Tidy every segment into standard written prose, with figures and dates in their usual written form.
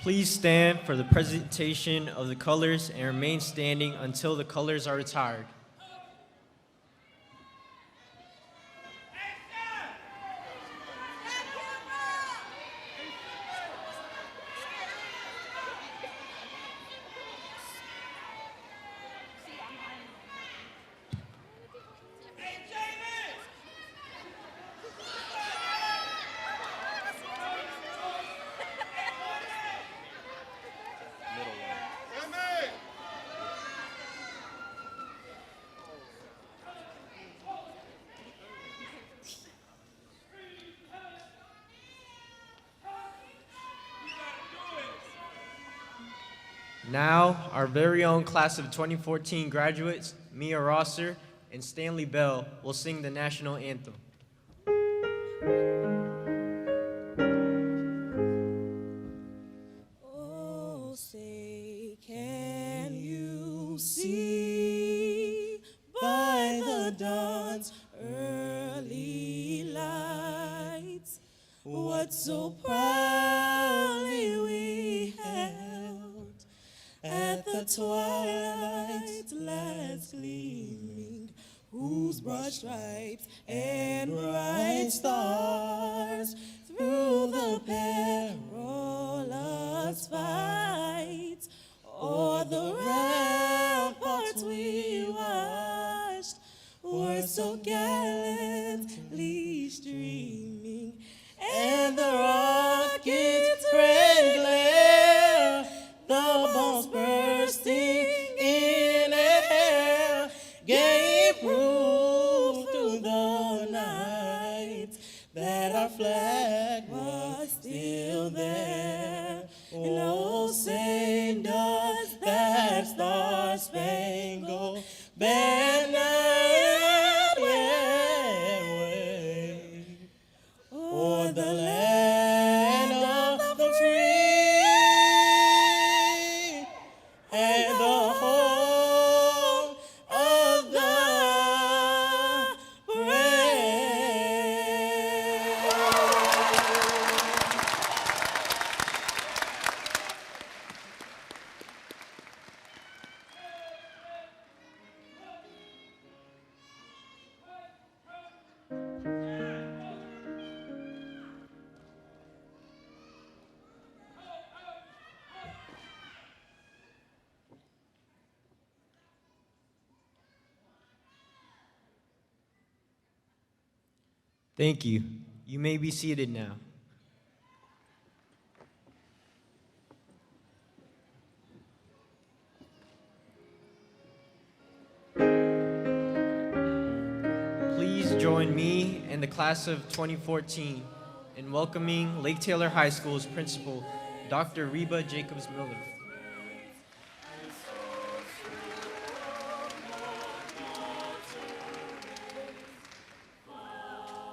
Please stand for the presentation of the colors and remain standing until the colors are retired. Now, our very own class of 2014 graduates, Mia Rosser and Stanley Bell, will sing the National Anthem. Oh, say, can you see by the dawn's early lights what so proudly we held at the twilight's last gleaming, whose broad stripes and bright stars through the perilous fights o'er the ramparts we watched were so gallantly streaming, and the rockets' red glare, the bombs bursting in air, gave proof through the night that our flag was still there. And oh, say, does that star-spangled banner yet wave o'er the land of the free and the home of the brave? Thank you. You may be seated now. Please join me and the class of 2014 in welcoming Lake Taylor High School's principal, Dr. Reba Jacobs-Miller.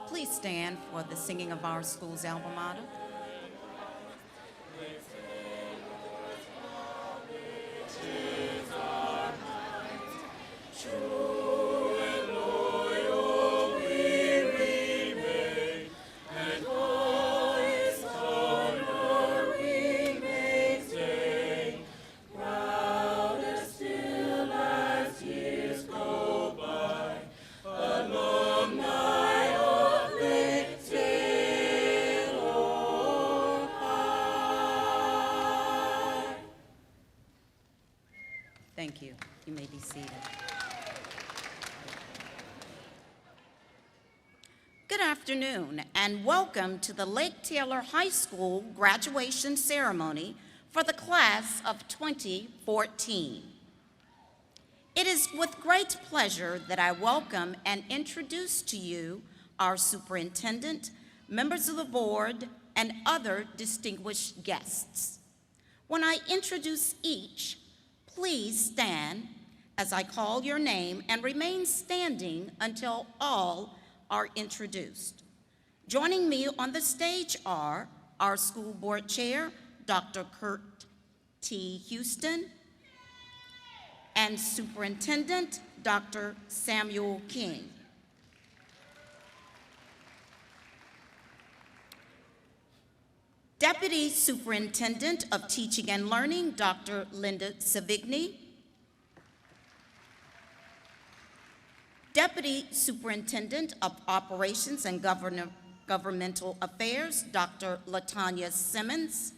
Please stand for the singing of our school's alma mater. Thank you. You may be seated. Good afternoon, and welcome to the Lake Taylor High School graduation ceremony for the class of 2014. It is with great pleasure that I welcome and introduce to you our superintendent, members of the board, and other distinguished guests. When I introduce each, please stand as I call your name and remain standing until all are introduced. Joining me on the stage are our school board chair, Dr. Kurt T. Houston, and Superintendent, Dr. Samuel King. Deputy Superintendent of Teaching and Learning, Dr. Linda Savigny. Deputy Superintendent of Operations and Governmental Affairs, Dr. Latanya Simmons.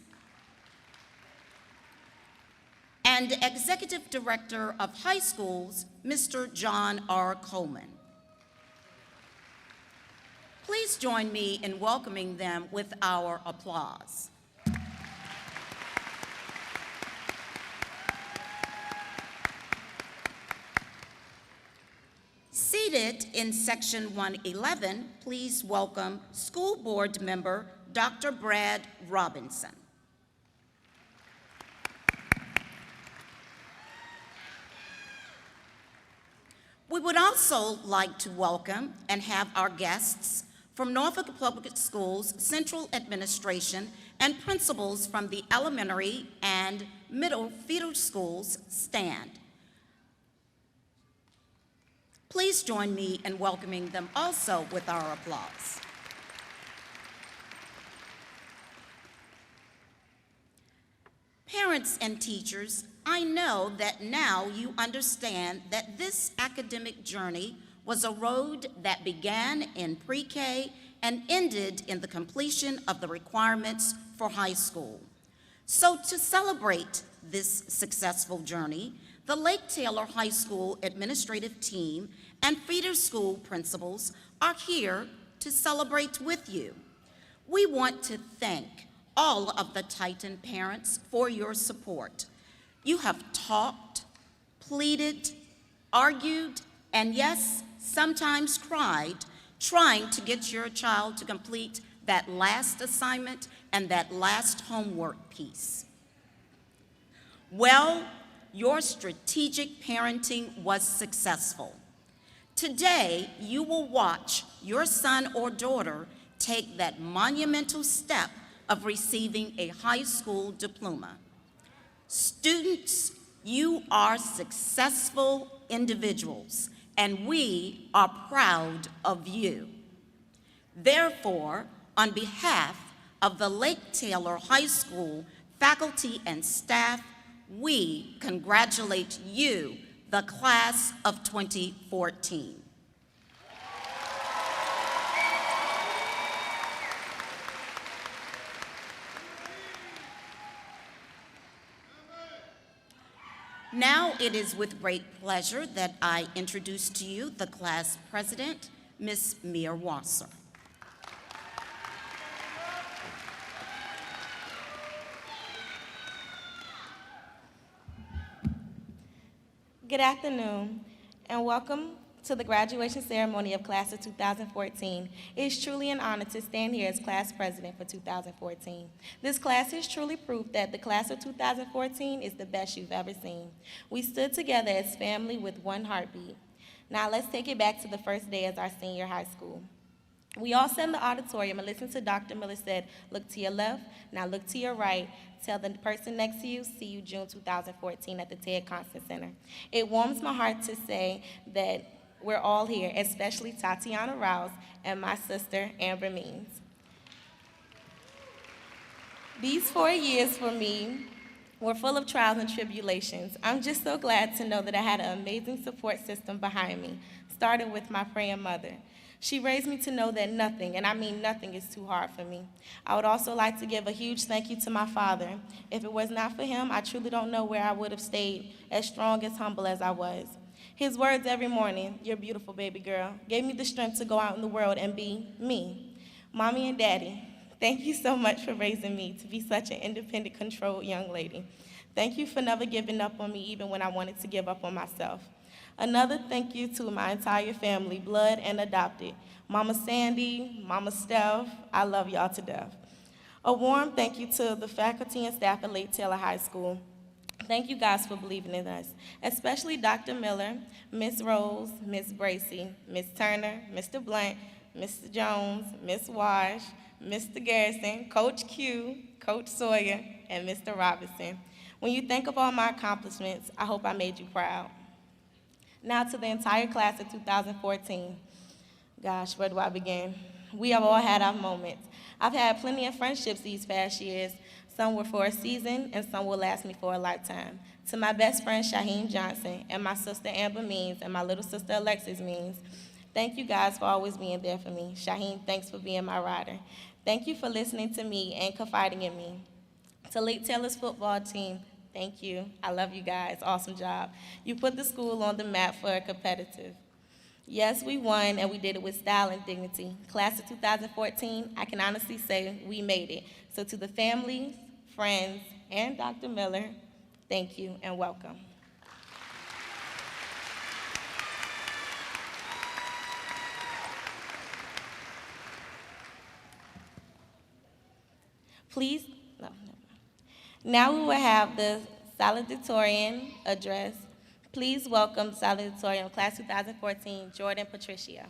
And Executive Director of High Schools, Mr. John R. Coleman. Please join me in welcoming them with our applause. Seated in Section 111, please welcome School Board Member Dr. Brad Robinson. We would also like to welcome and have our guests from Norfolk Public Schools Central Administration and principals from the elementary and middle feeder schools stand. Please join me in welcoming them also with our applause. Parents and teachers, I know that now you understand that this academic journey was a road that began in pre-K and ended in the completion of the requirements for high school. So to celebrate this successful journey, the Lake Taylor High School administrative team and feeder school principals are here to celebrate with you. We want to thank all of the Titan parents for your support. You have talked, pleaded, argued, and yes, sometimes cried, trying to get your child to complete that last assignment and that last homework piece. Well, your strategic parenting was successful. Today, you will watch your son or daughter take that monumental step of receiving a high school diploma. Students, you are successful individuals, and we are proud of you. Therefore, on behalf of the Lake Taylor High School faculty and staff, we congratulate you, the class of 2014. Now it is with great pleasure that I introduce to you the class president, Ms. Mia Wasser. Good afternoon, and welcome to the graduation ceremony of class of 2014. It is truly an honor to stand here as class president for 2014. This class is truly proof that the class of 2014 is the best you've ever seen. We stood together as family with one heartbeat. Now let's take it back to the first day as our senior high school. We all sat in the auditorium and listened to Dr. Miller said, look to your left, now look to your right. Tell the person next to you, see you June 2014 at the Ted Constant Center. It warms my heart to say that we're all here, especially Tatiana Rouse and my sister, Amber Means. These 4 years for me were full of trials and tribulations. I'm just so glad to know that I had an amazing support system behind me, starting with my praying mother. She raised me to know that nothing, and I mean nothing, is too hard for me. I would also like to give a huge thank you to my father. If it was not for him, I truly don't know where I would have stayed as strong, as humble as I was. His words every morning, "You're beautiful, baby girl," gave me the strength to go out in the world and be me. Mommy and Daddy, thank you so much for raising me to be such an independent, controlled young lady. Thank you for never giving up on me even when I wanted to give up on myself. Another thank you to my entire family, blood and adopted. Mama Sandy, Mama Steph, I love y'all to death. A warm thank you to the faculty and staff at Lake Taylor High School. Thank you guys for believing in us, especially Dr. Miller, Miss Rose, Miss Bracy, Miss Turner, Mr. Blunt, Mr. Jones, Miss Wash, Mr. Garrison, Coach Q, Coach Sawyer, and Mr. Robinson. When you think of all my accomplishments, I hope I made you proud. Now to the entire class of 2014. Gosh, where do I begin? We have all had our moments. I've had plenty of friendships these past years. Some were for a season, and some will last me for a lifetime. To my best friend, Shaheem Johnson, and my sister, Amber Means, and my little sister, Alexis Means, thank you guys for always being there for me. Shaheem, thanks for being my rider. Thank you for listening to me and confiding in me. To Lake Taylor's football team, thank you. I love you guys. Awesome job. You put the school on the map for a competitive. Yes, we won, and we did it with style and dignity. Class of 2014, I can honestly say we made it. So to the families, friends, and Dr. Miller, thank you and welcome. Please, no, never mind. Now we will have the Valedictorian Address. Please welcome Valedictorian Class 2014, Jordan Patricia.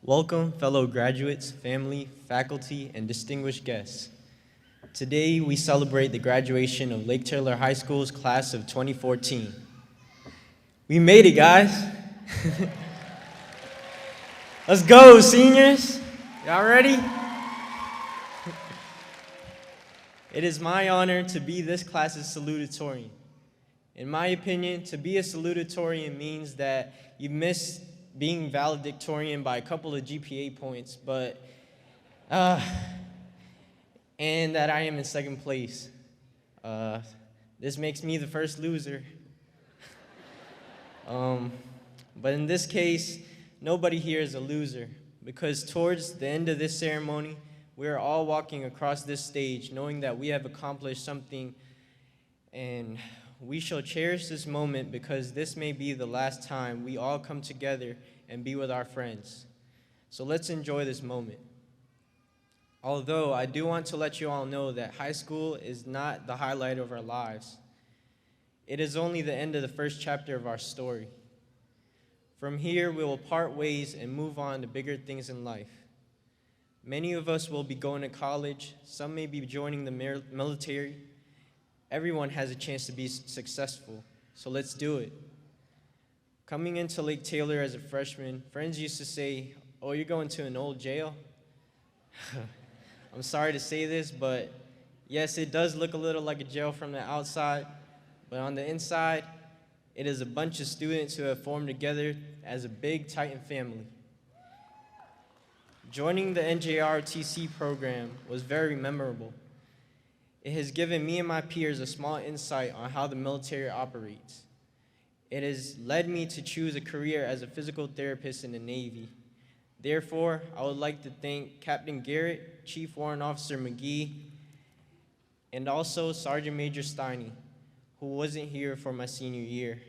Welcome, fellow graduates, family, faculty, and distinguished guests. Today, we celebrate the graduation of Lake Taylor High School's class of 2014. We made it, guys. Let's go, seniors. Y'all ready? It is my honor to be this class's salutatorian. In my opinion, to be a salutatorian means that you missed being valedictorian by a couple of GPA points, and that I am in second place. This makes me the first loser. But in this case, nobody here is a loser, because towards the end of this ceremony, we are all walking across this stage knowing that we have accomplished something, and we shall cherish this moment because this may be the last time we all come together and be with our friends. So let's enjoy this moment. Although I do want to let you all know that high school is not the highlight of our lives. It is only the end of the first chapter of our story. From here, we will part ways and move on to bigger things in life. Many of us will be going to college. Some may be joining the military. Everyone has a chance to be successful, so let's do it. Coming into Lake Taylor as a freshman, friends used to say, "Oh, you're going to an old jail?" I'm sorry to say this, but yes, it does look a little like a jail from the outside, but on the inside, it is a bunch of students who have formed together as a big, tight family. Joining the NJROTC program was very memorable. It has given me and my peers a small insight on how the military operates. It has led me to choose a career as a physical therapist in the Navy. Therefore, I would like to thank Captain Garrett, Chief Warrant Officer McGee, and also Sergeant Major Steiny, who wasn't here for my senior year.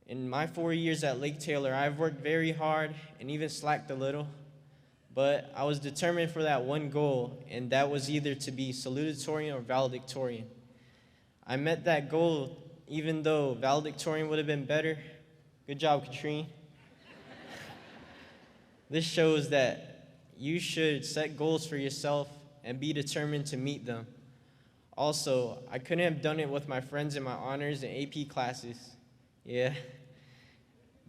In my 4 years at Lake Taylor, I've worked very hard and even slacked a little, but I was determined for that one goal, and that was either to be salutatorian or valedictorian. I met that goal even though valedictorian would have been better. Good job, Katrine. This shows that you should set goals for yourself and be determined to meet them. Also, I couldn't have done it with my friends in my honors and AP classes. Yeah.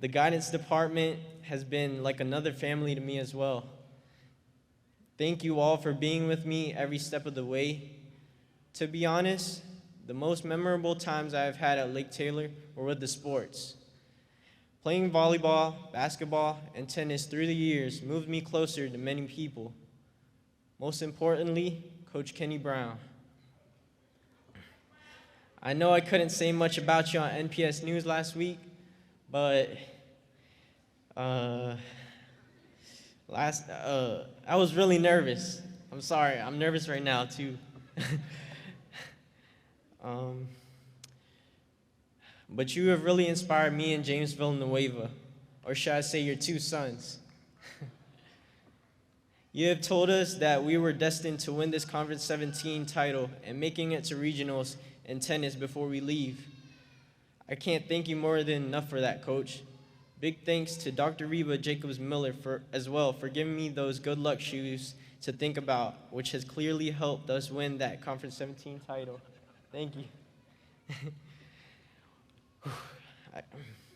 The guidance department has been like another family to me as well. Thank you all for being with me every step of the way. To be honest, the most memorable times I've had at Lake Taylor were with the sports. Playing volleyball, basketball, and tennis through the years moved me closer to many people. Most importantly, Coach Kenny Brown. I know I couldn't say much about you on NPS News last week, but I was really nervous. I'm sorry, I'm nervous right now too. But you have really inspired me and James Villanueva, or should I say your two sons. You have told us that we were destined to win this Conference 17 title and making it to regionals in tennis before we leave. I can't thank you more than enough for that, Coach. Big thanks to Dr. Reba Jacobs-Miller as well for giving me those good luck shoes to think about, which has clearly helped us win that Conference 17 title. Thank you.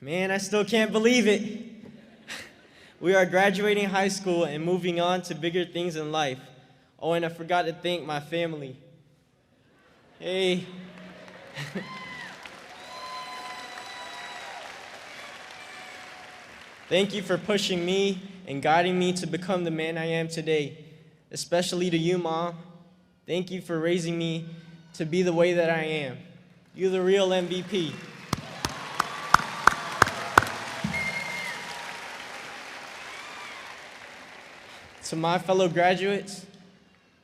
Man, I still can't believe it. We are graduating high school and moving on to bigger things in life. Oh, and I forgot to thank my family. Hey. Thank you for pushing me and guiding me to become the man I am today, especially to you, Mom. Thank you for raising me to be the way that I am. You're the real MVP. To my fellow graduates,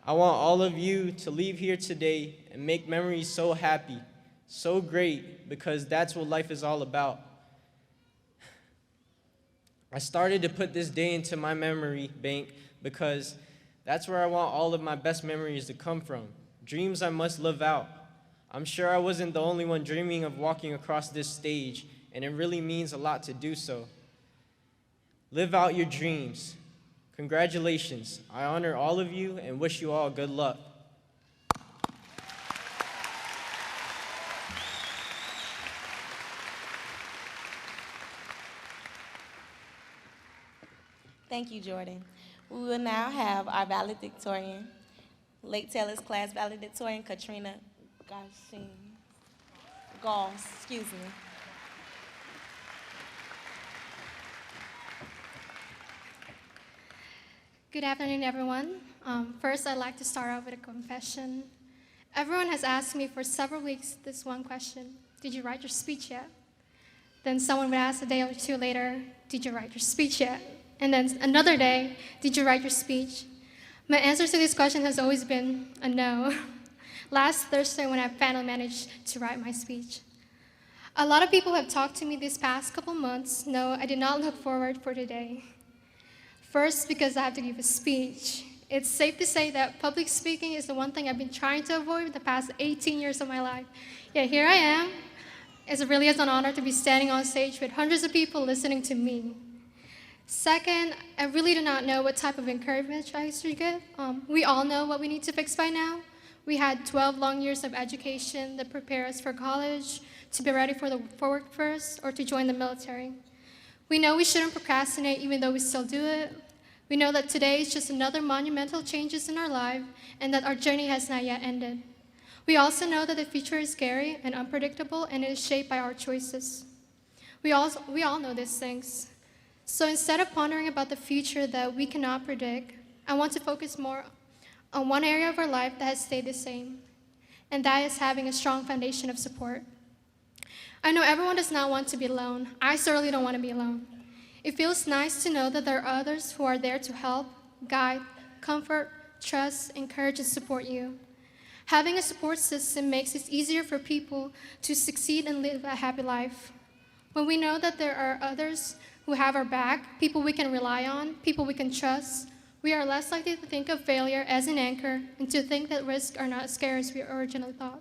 I want all of you to leave here today and make memories so happy, so great, because that's what life is all about. I started to put this day into my memory bank because that's where I want all of my best memories to come from. Dreams I must live out. I'm sure I wasn't the only one dreaming of walking across this stage, and it really means a lot to do so. Live out your dreams. Congratulations. I honor all of you and wish you all good luck. Thank you, Jordan. We will now have our valedictorian, Lake Taylor's class valedictorian, Katrina Gauss, excuse me. Good afternoon, everyone. First, I'd like to start off with a confession. Everyone has asked me for several weeks this one question: did you write your speech yet? Then someone would ask a day or two later, did you write your speech yet? And then another day, did you write your speech? My answer to this question has always been a no. Last Thursday, when I finally managed to write my speech. A lot of people have talked to me these past couple months. No, I did not look forward for today. First, because I have to give a speech. It's safe to say that public speaking is the one thing I've been trying to avoid the past 18 years of my life. Yet here I am. It really is an honor to be standing on stage with hundreds of people listening to me. Second, I really do not know what type of encouragement I should get. We all know what we need to fix by now. We had 12 long years of education that prepare us for college, to be ready for workforce, or to join the military. We know we shouldn't procrastinate even though we still do it. We know that today is just another monumental changes in our life and that our journey has not yet ended. We also know that the future is scary and unpredictable and it is shaped by our choices. We all know these things. So instead of pondering about the future that we cannot predict, I want to focus more on one area of our life that has stayed the same, and that is having a strong foundation of support. I know everyone does not want to be alone. I certainly don't want to be alone. It feels nice to know that there are others who are there to help, guide, comfort, trust, encourage, and support you. Having a support system makes it easier for people to succeed and live a happy life. When we know that there are others who have our back, people we can rely on, people we can trust, we are less likely to think of failure as an anchor and to think that risks are not as scary as we originally thought.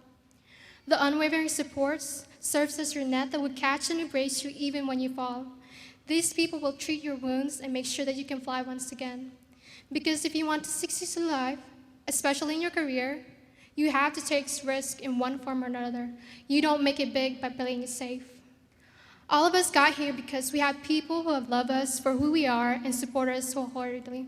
The unwavering supports serves as your net that will catch and embrace you even when you fall. These people will treat your wounds and make sure that you can fly once again. Because if you want to succeed in life, especially in your career, you have to take risks in one form or another. You don't make it big by playing it safe. All of us got here because we have people who have loved us for who we are and support us wholeheartedly.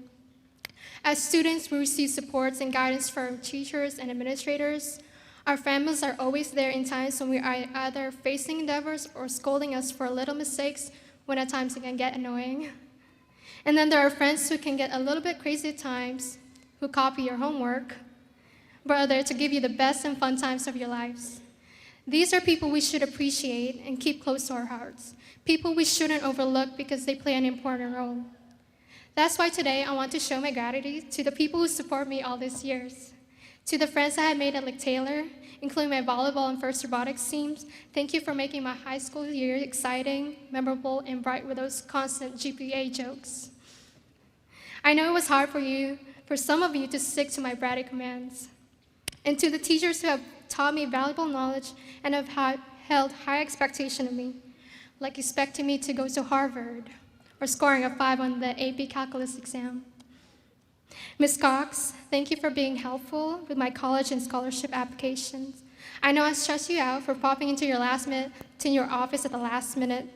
As students, we receive supports and guidance from our teachers and administrators. Our families are always there in times when we are either facing endeavors or scolding us for little mistakes when at times it can get annoying. And then there are friends who can get a little bit crazy at times, who copy your homework, but are there to give you the best and fun times of your lives. These are people we should appreciate and keep close to our hearts, people we shouldn't overlook because they play an important role. That's why today I want to show my gratitude to the people who support me all these years. To the friends I have made at Lake Taylor, including my volleyball and first robotics teams, thank you for making my high school year exciting, memorable, and bright with those constant GPA jokes. I know it was hard for some of you to stick to my bratty commands. And to the teachers who have taught me valuable knowledge and have held high expectation of me, like expecting me to go to Harvard or scoring a 5 on the AP Calculus exam. Ms. Cox, thank you for being helpful with my college and scholarship applications. I know I stressed you out for popping into your office at the last minute.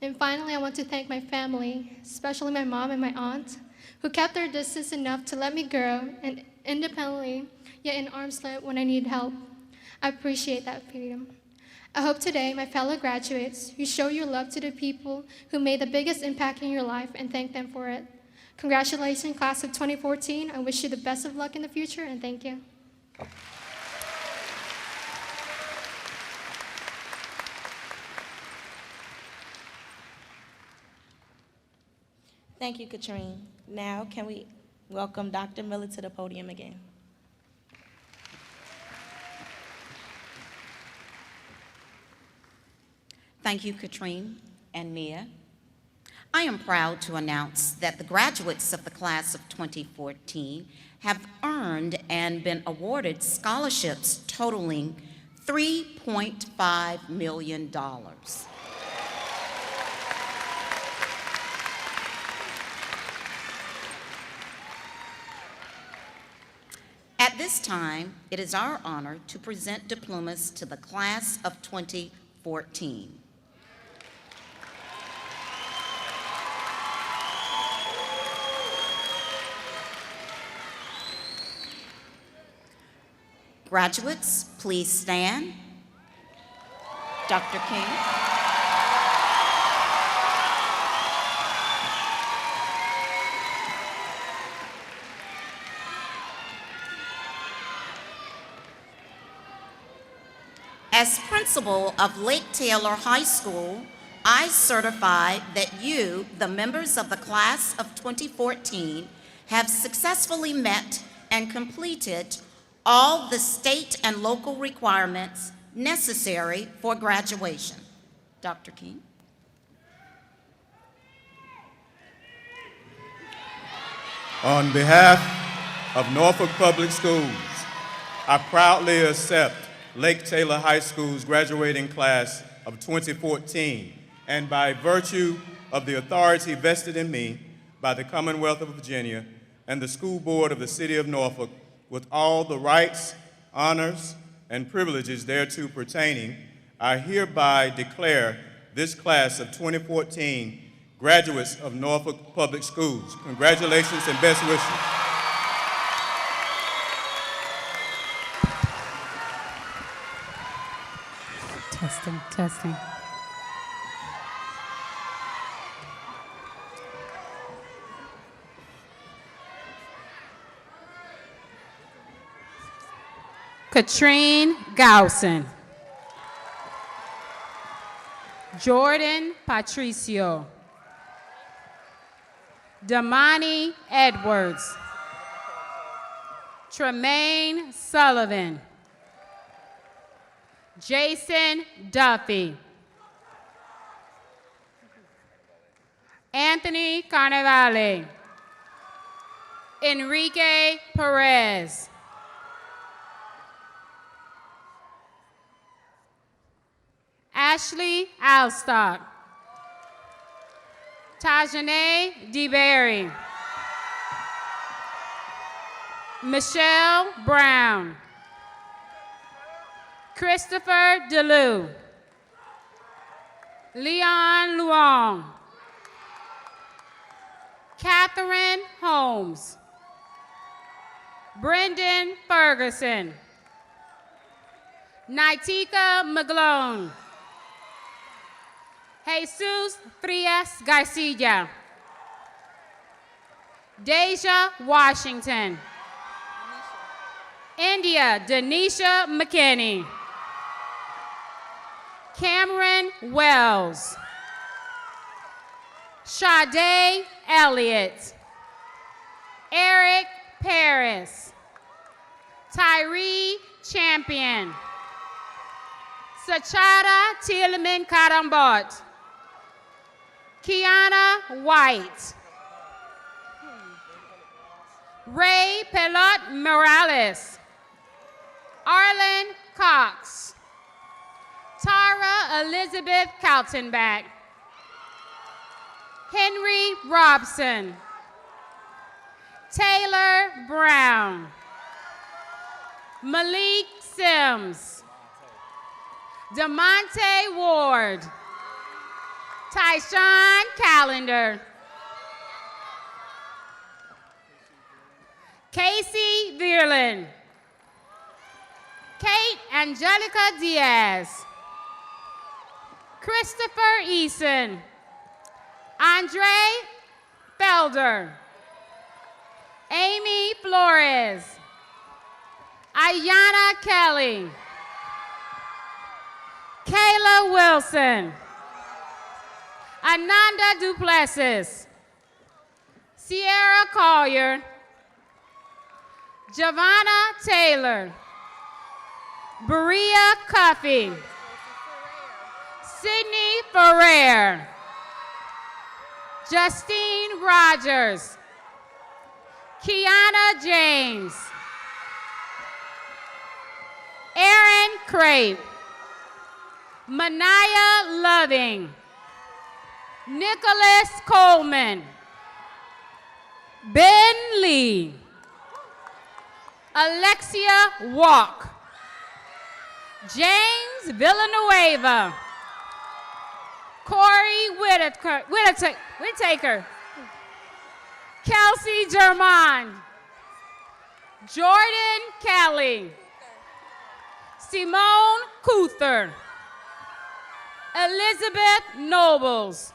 And finally, I want to thank my family, especially my mom and my aunt, who kept their distance enough to let me grow and independently, yet in arm's length when I need help. I appreciate that freedom. I hope today, my fellow graduates, you show your love to the people who made the biggest impact in your life and thank them for it. Congratulations, class of 2014. I wish you the best of luck in the future, and thank you. Thank you, Katrine. Now, can we welcome Dr. Miller to the podium again? Thank you, Katrine and Nia. I am proud to announce that the graduates of the class of 2014 have earned and been awarded scholarships totaling $3.5 million. At this time, it is our honor to present diplomas to the class of 2014. Graduates, please stand. Dr. King. As principal of Lake Taylor High School, I certify that you, the members of the class of 2014, have successfully met and completed all the state and local requirements necessary for graduation. Dr. King. On behalf of Norfolk Public Schools, I proudly accept Lake Taylor High School's graduating class of 2014, and by virtue of the authority vested in me by the Commonwealth of Virginia and the School Board of the City of Norfolk, with all the rights, honors, and privileges thereto pertaining, I hereby declare this class of 2014 graduates of Norfolk Public Schools. Congratulations and best wishes. Testing, testing. Katrine Gausen. Jordan Patricio. Damani Edwards. Tremaine Sullivan. Jason Duffy. Anthony Carnevale. Enrique Perez. Ashley Alstock. Tajane DeBerry. Michelle Brown. Christopher DeLue. Leon Luong. Catherine Holmes. Brendan Ferguson. Nitika McGlone. Jesus Frias Garcia. Deja Washington. India Denisha McKinney. Cameron Wells. Sade Elliott. Eric Paris. Tyree Champion. Sachara Tillman Karambot. Kiana White. Ray Pelot Morales. Arlen Cox. Tara Elizabeth Kaltenbach. Henry Robson. Taylor Brown. Malik Sims. DeMonte Ward. Tyshawn Callender. Casey Vierlin. Kate Angelica Diaz. Christopher Eason. Andre Felder. Amy Flores. Ayana Kelly. Kayla Wilson. Ananda Duplessis. Sierra Collier. Giovanna Taylor. Berea Cuffey. Sydney Ferrer. Justine Rogers. Kiana James. Aaron Crape. Manaya Loving. Nicholas Coleman. Ben Lee. Alexia Walk. James Villanueva. Corey Whittaker. Kelsey Germond. Jordan Kelly. Simone Cuther. Elizabeth Nobles.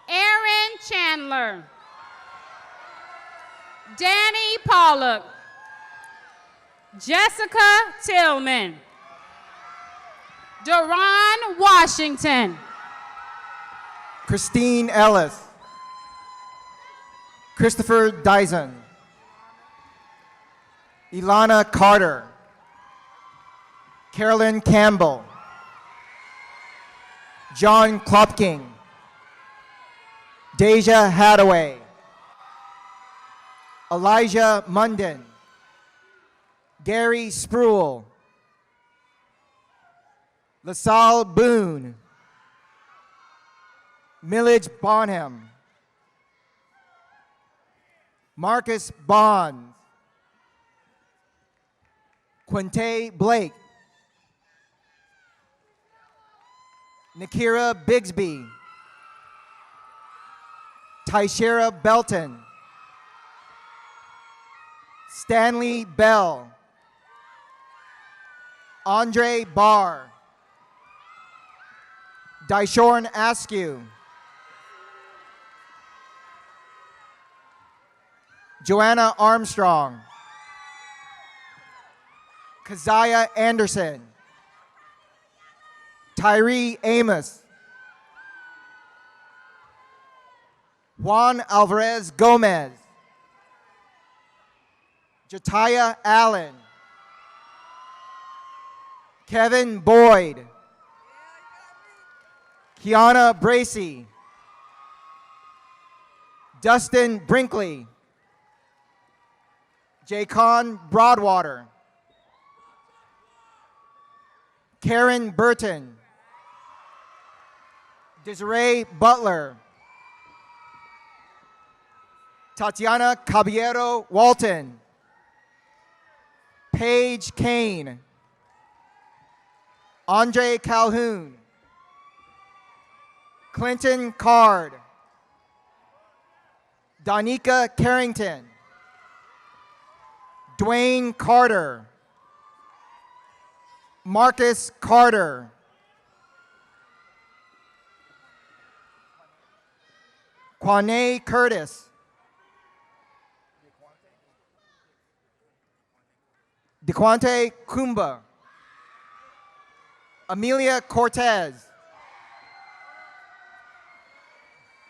Aaron Chandler. Danny Pollock. Jessica Tillman. Deron Washington. Christine Ellis. Christopher Dyson. Ilana Carter. Carolyn Campbell. John Klopking. Deja Hadaway. Elijah Munden. Gary Spruill. LaSalle Boone. Millage Bonham. Marcus Bonds. Quinte Blake. Nakira Bigsby. Tyshera Belton. Stanley Bell. Andre Barr. Dyshorn Askew. Joanna Armstrong. Keziah Anderson. Tyree Amos. Juan Alvarez Gomez. Jatiah Allen. Kevin Boyd. Kiana Bracey. Dustin Brinkley. Jaycon Broadwater. Karen Burton. Desiree Butler. Tatiana Caballero Walton. Paige Kane. Andre Calhoun. Clinton Card. Donika Carrington. Dwayne Carter. Marcus Carter. Quanae Curtis. DeQuante Kumba. Amelia Cortez.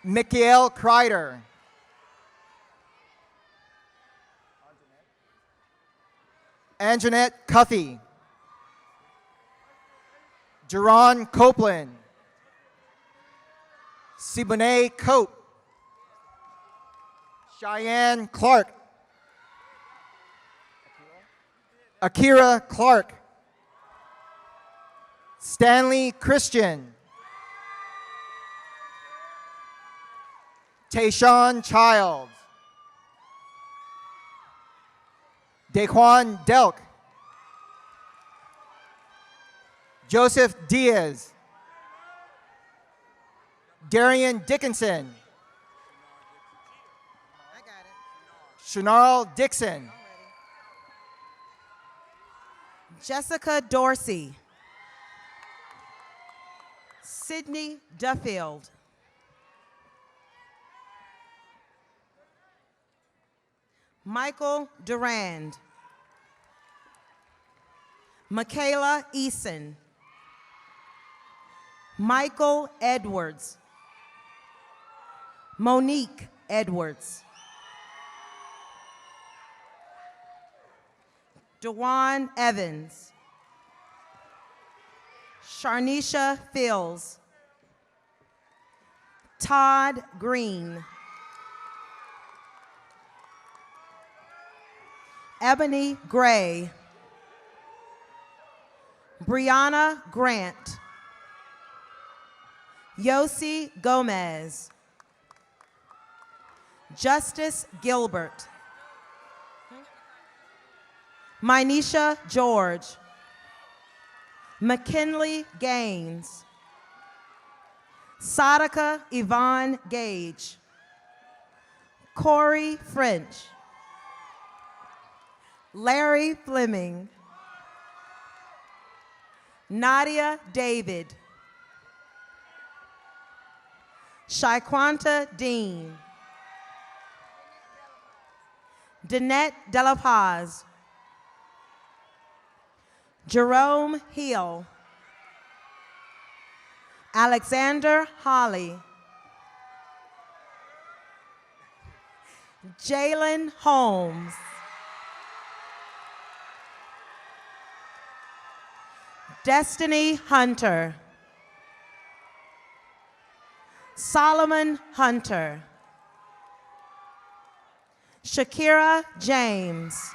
Michael Kreider. Anjanette Cuffey. Jerron Copeland. Siboney Cope. Cheyenne Clark. Akira Clark. Stanley Christian. Tayshawn Childs. Daquan Delk. Joseph Diaz. Darian Dickinson. Shanarl Dixon. Jessica Dorsey. Sydney Duffield. Michael Durand. Michaela Eason. Michael Edwards. Monique Edwards. Dewan Evans. Sharnisha Fields. Todd Green. Ebony Gray. Brianna Grant. Yossi Gomez. Justice Gilbert. Mynisha George. McKinley Gaines. Sadaka Yvonne Gage. Corey French. Larry Fleming. Nadia David. Shaquanta Dean. Danette Dela Paz. Jerome Hill. Alexander Holly. Jalen Holmes. Destiny Hunter. Solomon Hunter. Shakira James.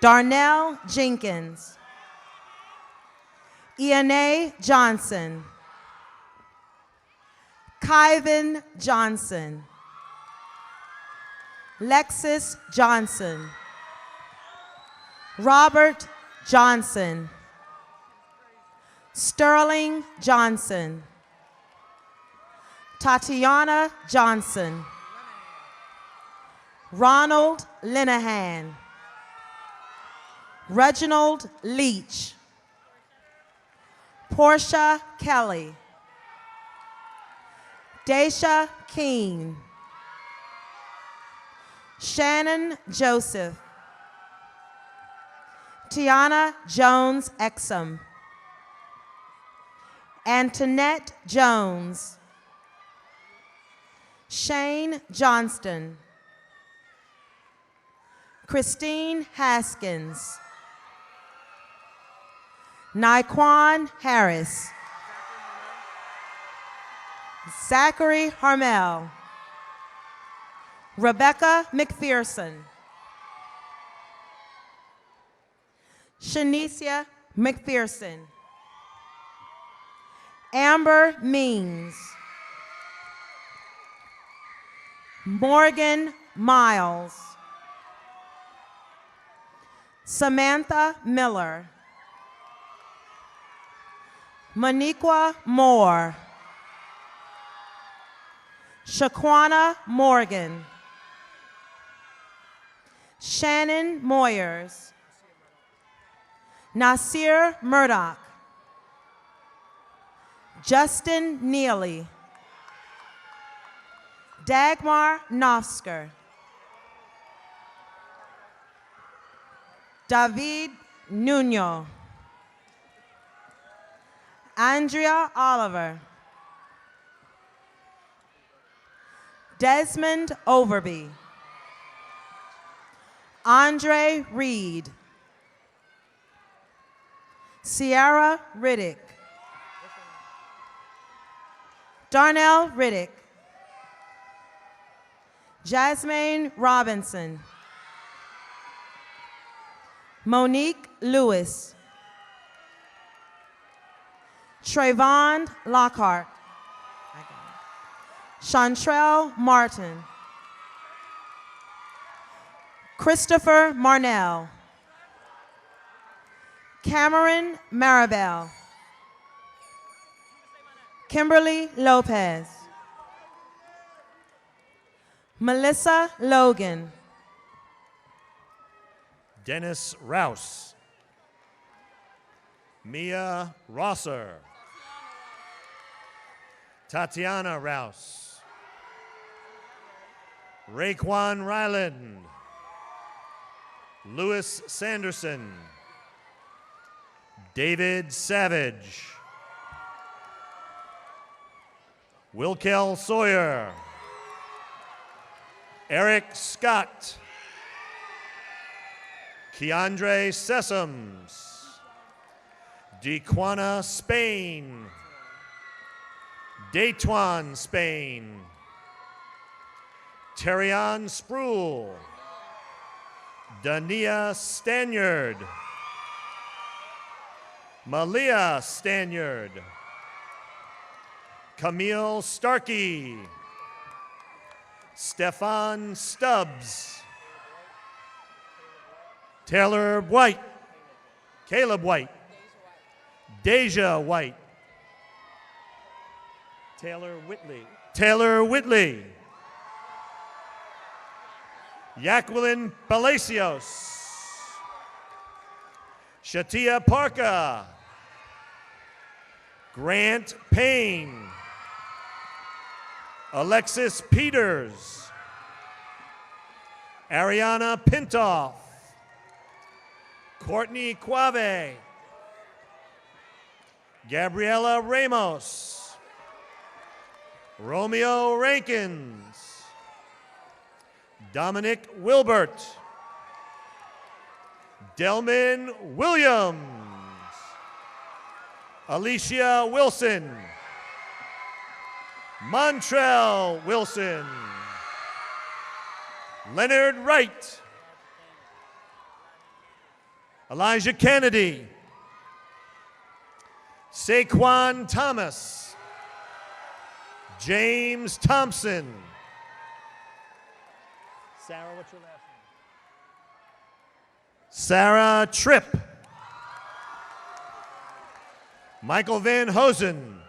Darnell Jenkins. Iane Johnson. Kyvan Johnson. Lexus Johnson. Robert Johnson. Sterling Johnson. Tatiana Johnson. Ronald Linehan. Reginald Leach. Portia Kelly. Daisha Keene. Shannon Joseph. Tiana Jones Exum. Antoinette Jones. Shane Johnston. Christine Haskins. Naquan Harris. Zachary Harmel. Rebecca McPherson. Shanicia McPherson. Amber Means. Morgan Miles. Samantha Miller. Moniqua Moore. Shaquana Morgan. Shannon Moyers. Nasir Murdoch. Justin Neely. Dagmar Nosker. David Nuno. Andrea Oliver. Desmond Overby. Andre Reed. Sierra Riddick. Darnell Riddick. Jasmine Robinson. Monique Lewis. Trayvon Lockhart. Chantrell Martin. Christopher Marnell. Cameron Maribel. Kimberly Lopez. Melissa Logan. Dennis Rouse. Mia Rosser. Tatiana Rouse. Raekwon Ryland. Lewis Sanderson. David Savage. Wilkel Sawyer. Eric Scott. Keandre Sessoms. Dequana Spain. Daytwan Spain. Terrion Spruill. Dania Stanyard. Malia Stanyard. Camille Starkey. Stefan Stubbs. Taylor White. Caleb White. Deja White. Taylor Whitley. Taylor Whitley. Jacqueline Palacios. Shatia Parka. Grant Payne. Alexis Peters. Ariana Pintoff. Courtney Quave. Gabriela Ramos. Romeo Rankins. Dominic Wilbert. Delman Williams. Alicia Wilson. Montrell Wilson. Leonard Wright. Elijah Kennedy. Saquon Thomas. James Thompson. Sarah, what's your last name? Sarah Tripp. Michael Van Hosen.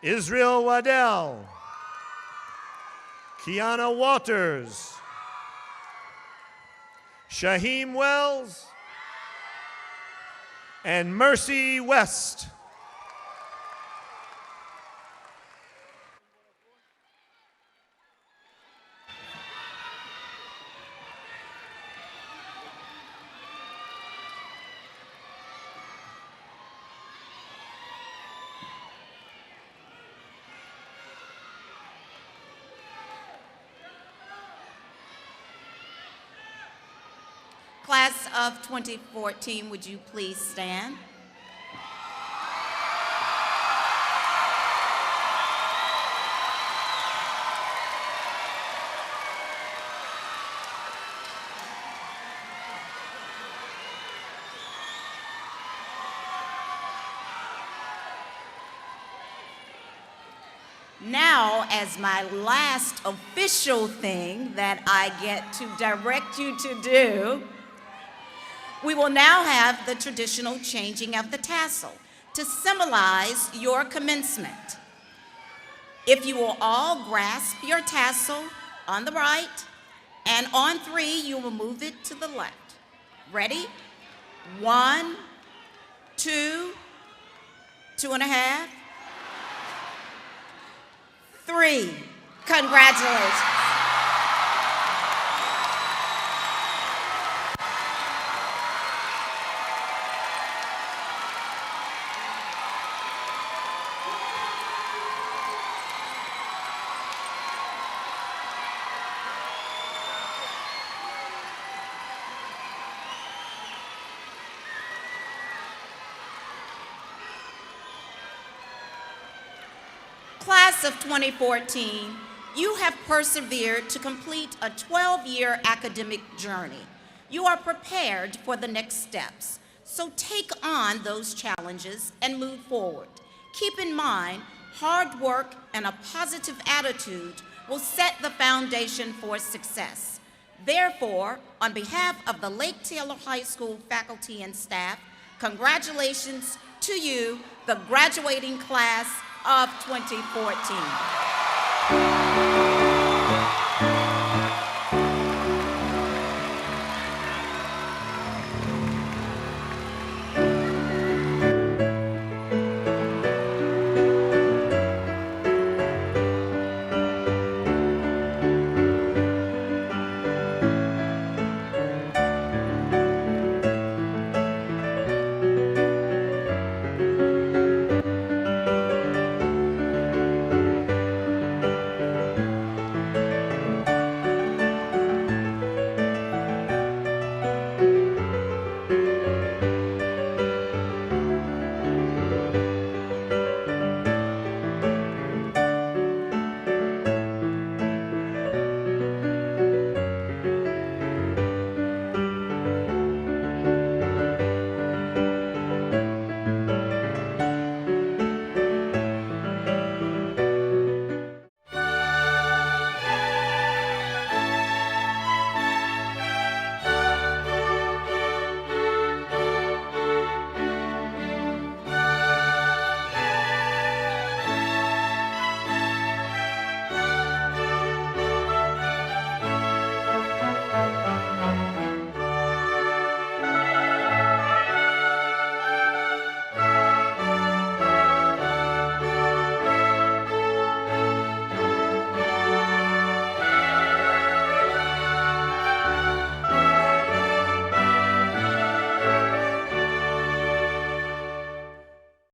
Israel Waddell. Kiana Walters. Shaheem Wells. And Mercy West. Class of 2014, would you please stand? Now, as my last official thing that I get to direct you to do, we will now have the traditional changing of the tassel to symbolize your commencement. If you will all grasp your tassel on the right, and on 3, you will move it to the left. Ready? 1, 2, 2.5, 3. Congratulations. Class of 2014, you have persevered to complete a 12-year academic journey. You are prepared for the next steps, so take on those challenges and move forward. Keep in mind, hard work and a positive attitude will set the foundation for success. Therefore, on behalf of the Lake Taylor High School faculty and staff, congratulations to you, the graduating class of 2014.